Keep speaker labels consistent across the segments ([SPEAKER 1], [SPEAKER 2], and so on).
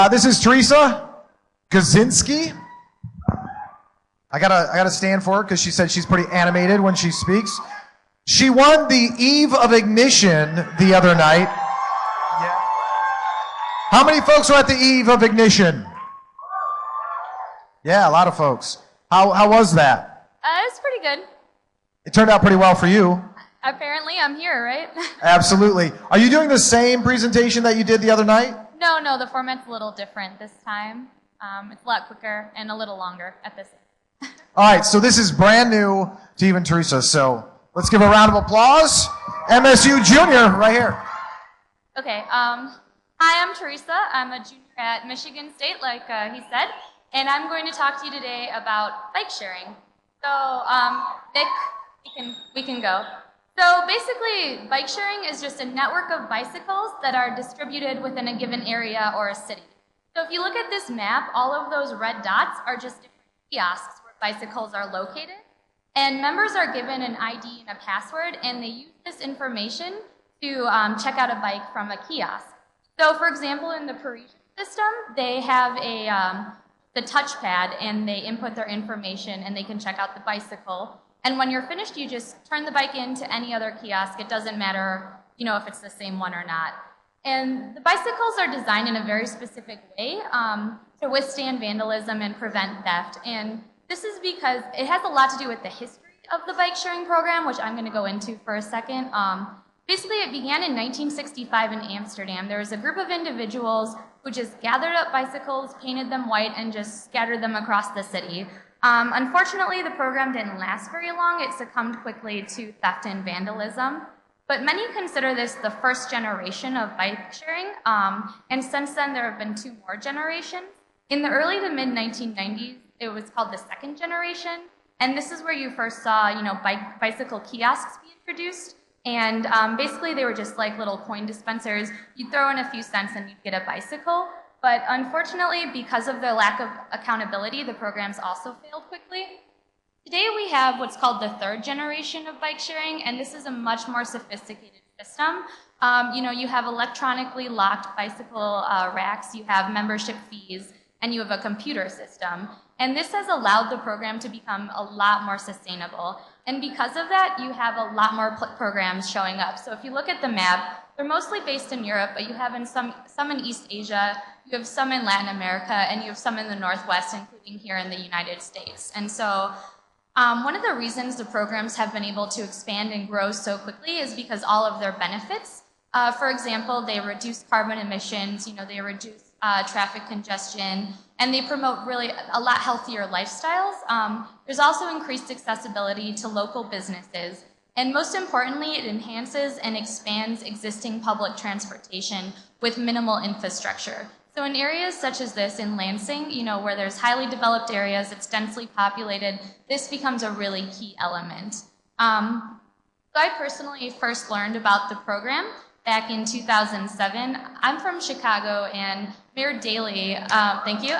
[SPEAKER 1] This is Theresa Gasinski. I gotta stand for her because she said she's pretty animated when she speaks. She won the Eve of Ignition the other night. Yeah. How many folks were at the Eve of Ignition? Yeah, a lot of folks. How was that?
[SPEAKER 2] It's pretty good.
[SPEAKER 1] It turned out pretty well for you.
[SPEAKER 2] Apparently, I'm here, right?
[SPEAKER 1] Absolutely. Are you doing the same presentation that you did the other night?
[SPEAKER 2] No, the format's a little different this time. It's a lot quicker and a little longer at this.
[SPEAKER 1] All right, so this is brand new to even Theresa, so let's give a round of applause. MSU Junior right here.
[SPEAKER 2] Okay, hi, I'm Theresa. I'm a junior at Michigan State, like he said, and I'm going to talk to you today about bike sharing. So, Nick, we can go. So basically, bike sharing is just a network of bicycles that are distributed within a given area or a city. So if you look at this map, all of those red dots are just different kiosks where bicycles are located. And members are given an ID and a password, and they use this information to check out a bike from a kiosk. So for example, in the Parisian system, they have the touchpad, and they input their information, and they can check out the bicycle. And when you're finished, you just turn the bike into any other kiosk. It doesn't matter, if it's the same one or not. And the bicycles are designed in a very specific way to withstand vandalism and prevent theft. And this is because it has a lot to do with the history of the bike sharing program, which I'm going to go into for a second. Basically, it began in 1965 in Amsterdam. There was a group of individuals who just gathered up bicycles, painted them white, and just scattered them across the city. Unfortunately, the program didn't last very long. It succumbed quickly to theft and vandalism. But many consider this the first generation of bike sharing, and since then there have been two more generations. In the early to mid-1990s, it was called the second generation, and this is where you first saw, bicycle kiosks be introduced. And basically, they were just like little coin dispensers. You'd throw in a few cents and you'd get a bicycle. But unfortunately, because of the lack of accountability, the programs also failed quickly. Today we have what's called the third generation of bike sharing, and this is a much more sophisticated system. You have electronically locked bicycle racks, you have membership fees, and you have a computer system. And this has allowed the program to become a lot more sustainable. And because of that, you have a lot more programs showing up. So if you look at the map, they're mostly based in Europe, but you have some in East Asia, you have some in Latin America, and you have some in the Northwest, including here in the United States. And so one of the reasons the programs have been able to expand and grow so quickly is because all of their benefits. For example, they reduce carbon emissions, they reduce traffic congestion, and they promote really a lot healthier lifestyles. There's also increased accessibility to local businesses. And most importantly, it enhances and expands existing public transportation with minimal infrastructure. So in areas such as this in Lansing, where there's highly developed areas, it's densely populated, this becomes a really key element. So I personally first learned about the program back in 2007. I'm from Chicago, and Mayor Daley, thank you.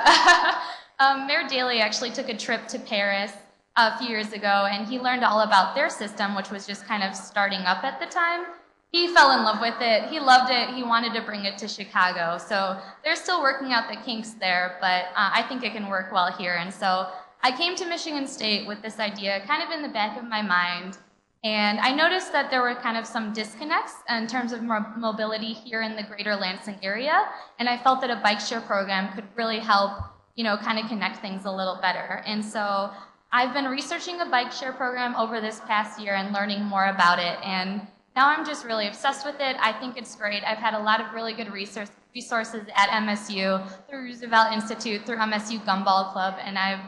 [SPEAKER 2] Mayor Daley actually took a trip to Paris a few years ago, and he learned all about their system, which was just kind of starting up at the time. He fell in love with it, he loved it, he wanted to bring it to Chicago. So they're still working out the kinks there, but I think it can work well here. And so I came to Michigan State with this idea kind of in the back of my mind, and I noticed that there were kind of some disconnects in terms of mobility here in the greater Lansing area, and I felt that a bike share program could really help, kind of connect things a little better. And so I've been researching a bike share program over this past year and learning more about it, and now I'm just really obsessed with it. I think it's great. I've had a lot of really good resources at MSU, through Roosevelt Institute, through MSU Gumball Club, and I've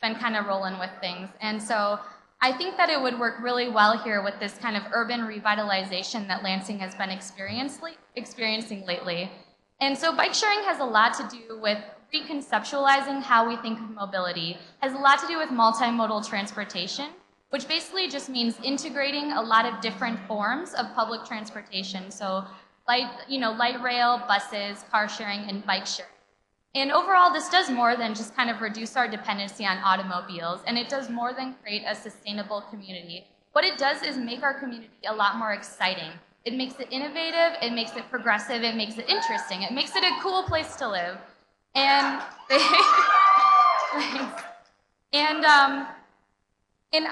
[SPEAKER 2] been kind of rolling with things. And so I think that it would work really well here with this kind of urban revitalization that Lansing has been experiencing lately. And so bike sharing has a lot to do with reconceptualizing how we think of mobility, has a lot to do with multimodal transportation, which basically just means integrating a lot of different forms of public transportation. So light rail, buses, car sharing, and bike sharing. And overall, this does more than just kind of reduce our dependency on automobiles, and it does more than create a sustainable community. What it does is make our community a lot more exciting. It makes it innovative, it makes it progressive, it makes it interesting, it makes it a cool place to live. And they, and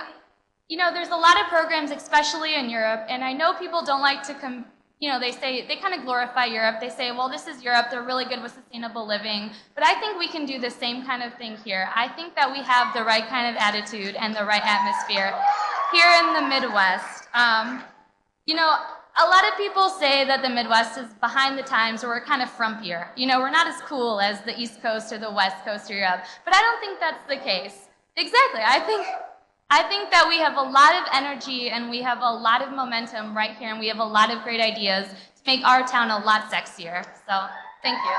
[SPEAKER 2] you know, there's a lot of programs, especially in Europe, and I know people don't like to you know, they kind of glorify Europe. They say, well, this is Europe, they're really good with sustainable living. But I think we can do the same kind of thing here. I think that we have the right kind of attitude and the right atmosphere here in the Midwest. You know, a lot of people say that the Midwest is behind the times, or we're kind of frumpier. You know, we're not as cool as the East Coast or the West Coast or Europe. But I don't think that's the case. Exactly. I think that we have a lot of energy and we have a lot of momentum right here, and we have a lot of great ideas to make our town a lot sexier. So, thank you.